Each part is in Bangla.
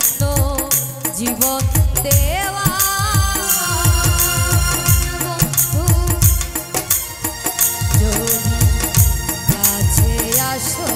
জন্য জীবন দেওয়া বন্ধু যদি কাছে আসো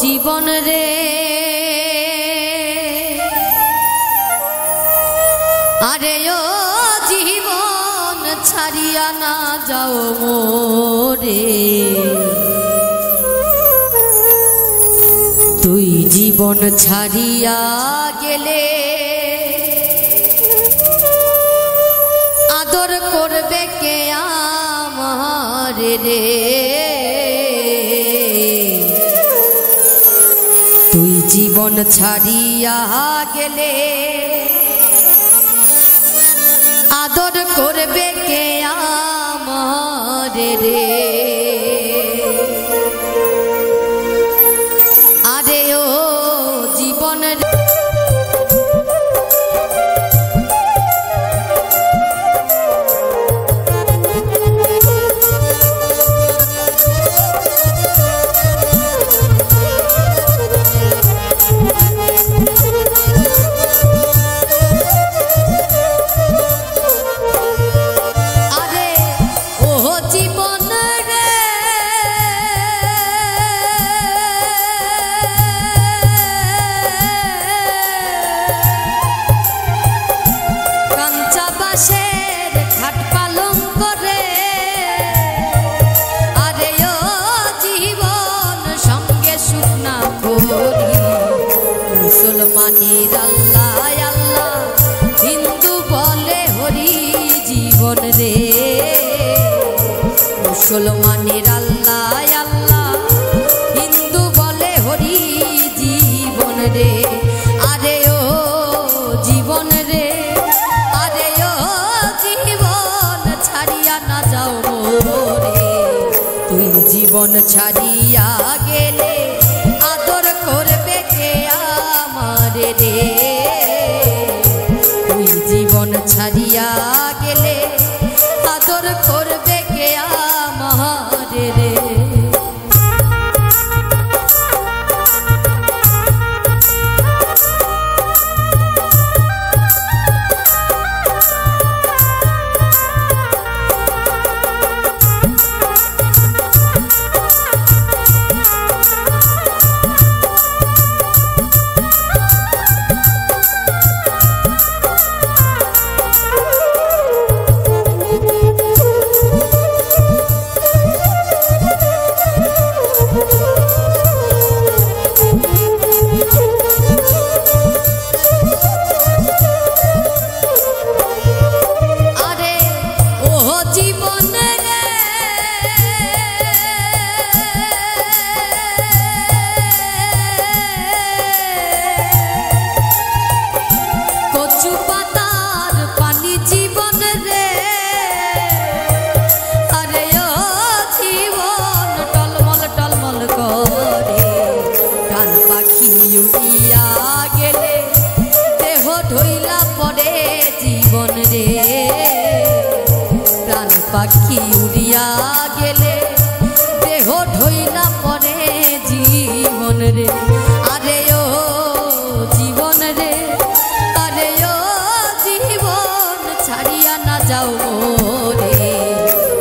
জীবন রে আরে ও জীবন ছাড়িয়া না যাও মোরে তুই জীবন ছাড়িয়া গেলে আদর করবে কে আমার রে তুই জীবন ছাড়িয়া গেলে আদর করবে কে আমার রে আরে ও জীবন মুসলমানের আল্লাহ আল্লাহ হিন্দু বলে হরি জীবন রে মুসলমানের আল্লাহ আল্লাহ হিন্দু বলে হরি জীবন রে আরে ও জীবন রে আরে ও জীবন ছাড়িয়া না যাও মোরে তুই জীবন ছাড়িয়া গেলে আদর করবে কে আমার রে তুই জীবন ছাড়িয়া গেলে আদর করবে কে আমার রে পাখি উড়িয়া গেলে দেহ ঢইলা পড়ে জীবন রে আরে ও জীবন রে আরে ও জীবন ছাড়িয়া না যাও মোরে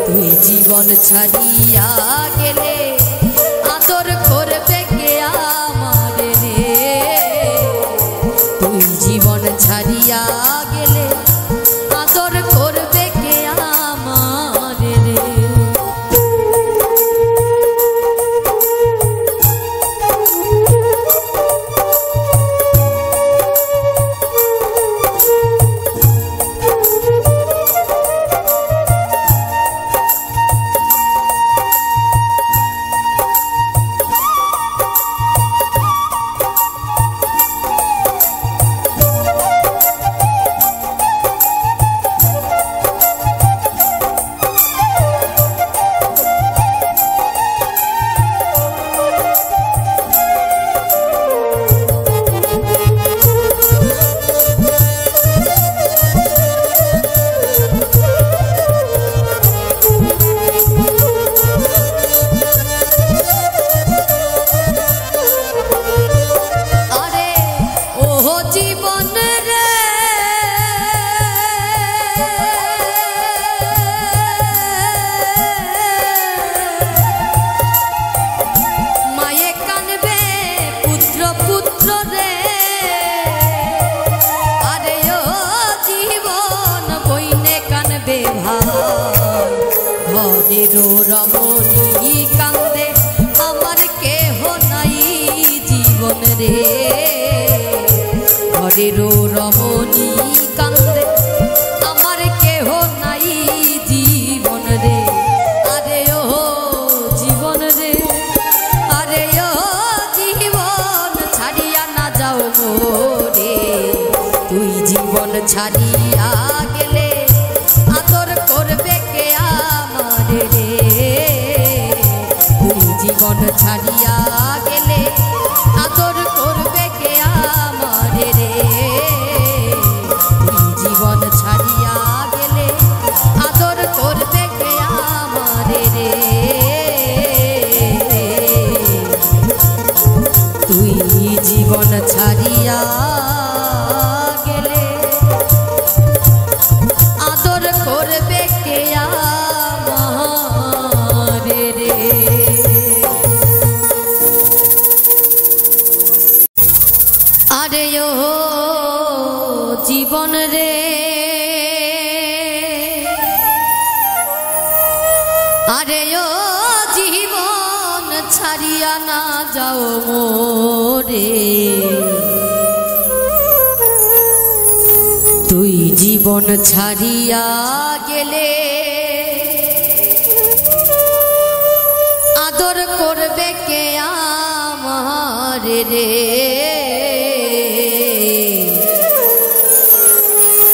তুই জীবন ছাড়িয়া গেলে আদর করবে কে আমার রে তুই জীবন ছাড়িয়া গেলে আদর করবে কে আমার রে রে ঘরেরও রমণী কান্দে আমার কেহ নাই জীবন রে আরে ও জীবন রে আরে ও জীবন ছাড়িয়া না যাও মোরে তুই জীবন ছাড়িয়া গেলে আদর করবে কে আমারে রে তুই জীবন ছাড়িয়া গেলে আদর করবে কে আমারে রে তুই জীবন ছাড়িয়া গেলে আদর করবে কে আমারে রে তুই জীবন ছাড়িয়া গেলে আদর করবে কে আমারে রে আরে ও জীবন রে আরে ও জীবন ছাড়িয়া না যাও মোরে তুই জীবন ছাড়িয়া গেলে আদর করবে কে আমারে রে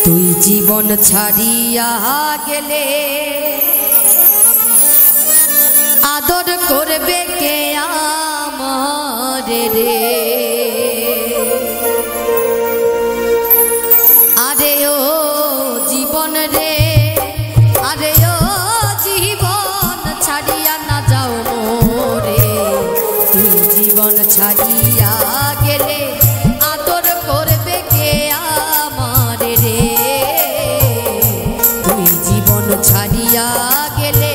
তুই জীবন ছাড়িয়া গেলে আদর করবে কে আমারে রে আরে ও জীবন রে আরে ও জীবন ছাড়িয়া না যাও মোরে তুই জীবন ছাড়িয়া গেলে আদর করবে কে আমারে রে তুই জীবন ছাড়িয়া গেলে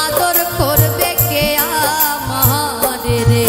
আদর করবে কে আমারে রে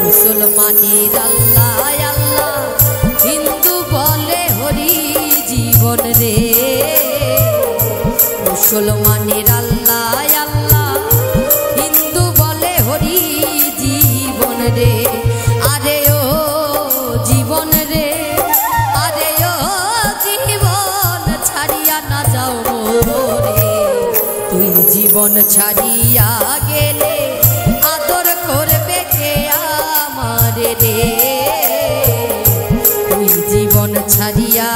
মুসলমানের আল্লাহ আল্লাহ হিন্দু বলে হরি জীবন রে মুসলমানের আল্লাহ আল্লাহ হিন্দু বলে হরি জীবন রে আরে ও জীবন রে আরে ও জীবন ছাড়িয়া না যাও মোরে তুই জীবন ছাড়িয়া গেলে আদর করবে কে আমারে রে তুই জীবন ছাড়িয়া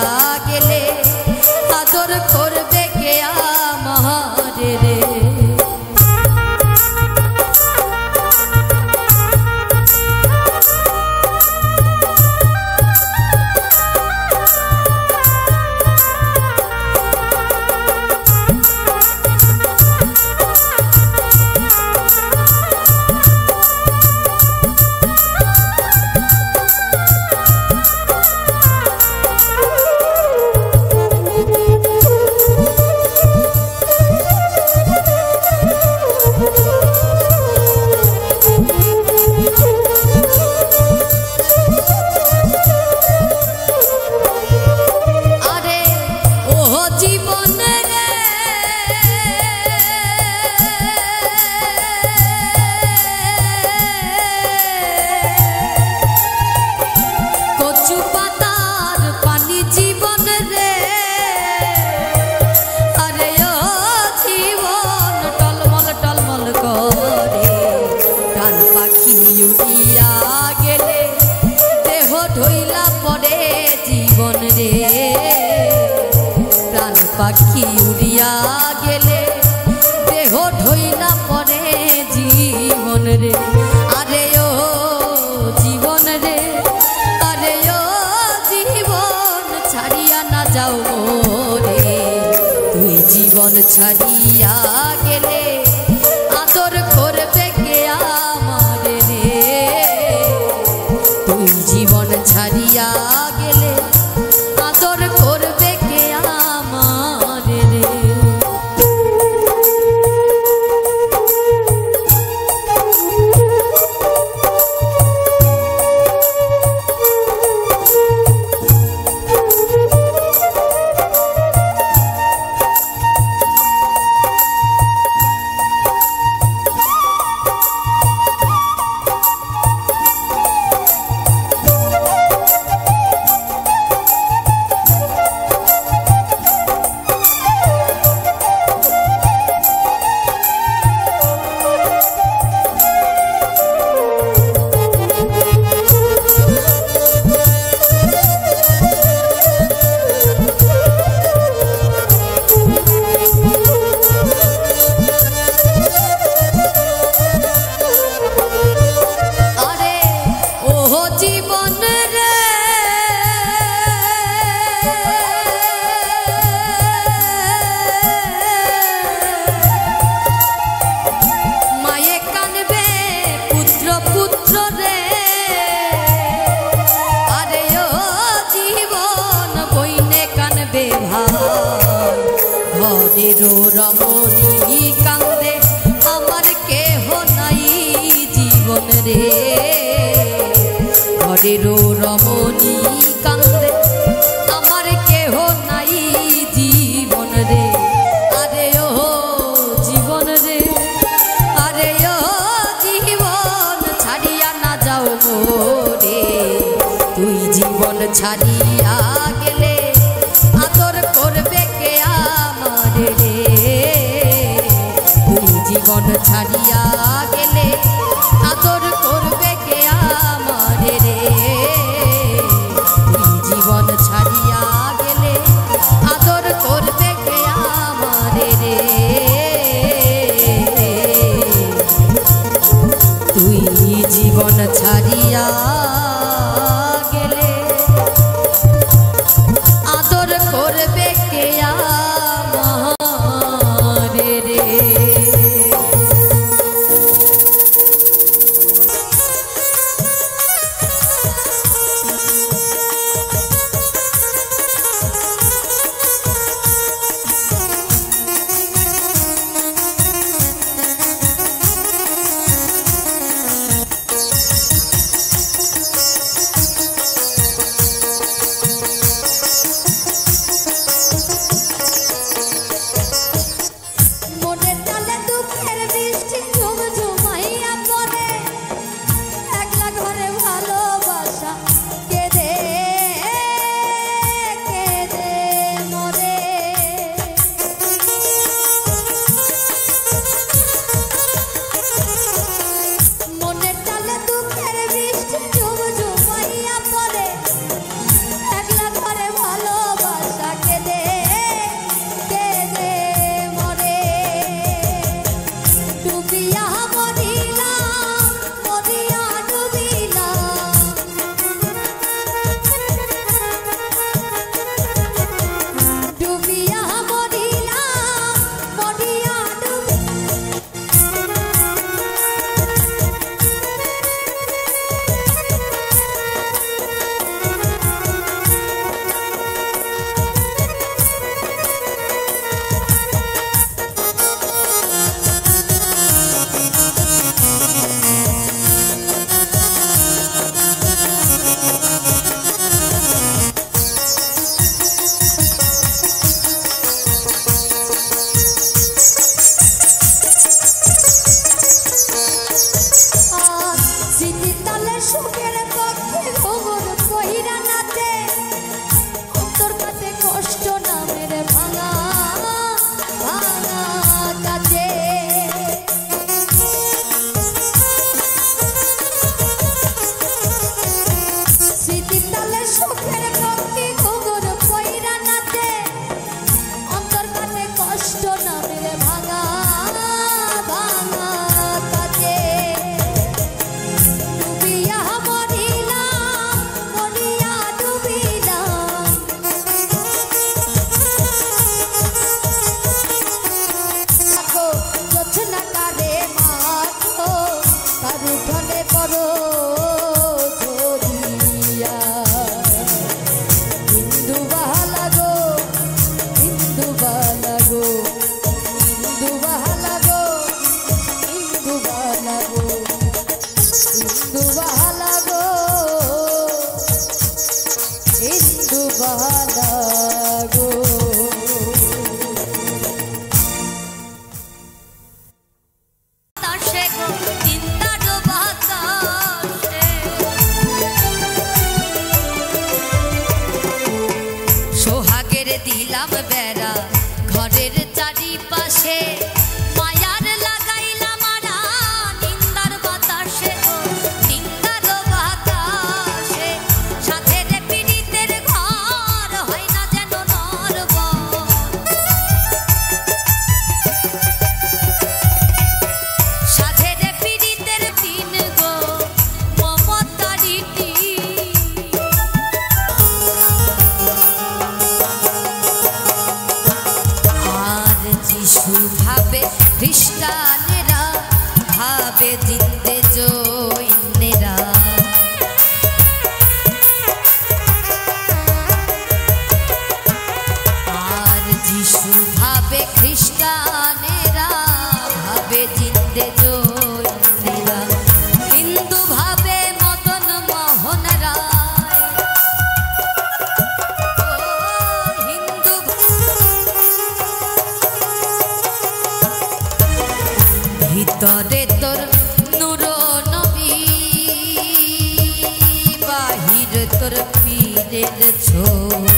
গেলে আদর করবে কে আমারে রে ছাড়িয়া গেলে আদর করবে কে আমারে রে তুই জীবন ছাড়িয়া গেলে আদর করবে কে আমারে রে রমণী কান্দে আমার কেহ নাই জীবন রে ঘরের রমণী কান্দে আমার কেহ নাই জীবন রে আরে ও জীবন রে আরে ও জীবন ছাড়িয়া না যাও মোরে তুই জীবন ছাড়িয়া গেলে আদর করবে কে আমারে রে তুই জীবন ছাড়িয়া গেলে আদর করবে কে আমারে রে তুই জীবন ছাড়িয়া গেলে আদর করবে কে আমারে রে তুই জীবন ছাড়িয়া গেলে আদর করবে কে আমারে রে আকাশে মায়ার লাগাইলা মারা নিন্দার বাতাসে গো নিন্দার বাতাসে সাথের পীড়িতের ঘর হয় না যেন নরবর সাথের পীড়িতের দিন গো মমতারিটি আর যিশু ভাবে খ্রিস্টানেরা ভাবে জিন্দে জৈনেরা আর যিশু ভাবে খ্রিস্টানেরা ভাবে জিন্দে জৈনেরা হিন্দু ভাবে মদন মোহন রায় হিন্দু ভিতরে তোর নূর নবী বাহির তোর পীরের ছবি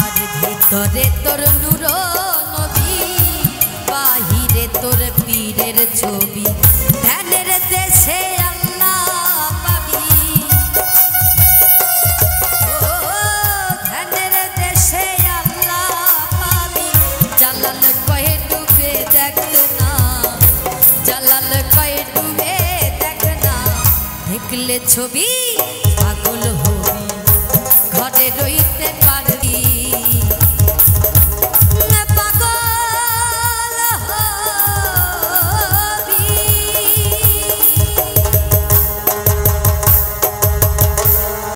আর ভিতরে তোর নূর নবী বাহিরে তোর পীরের ছবি ধ্যানের দেশে আল্লাহ পাবি ধ্যানের দেশে আল্লাহ পাবি জালাল কয়ে ডুবে দেখ না জালাল কয়ে ডুবে দেখ না দেখলে ছবি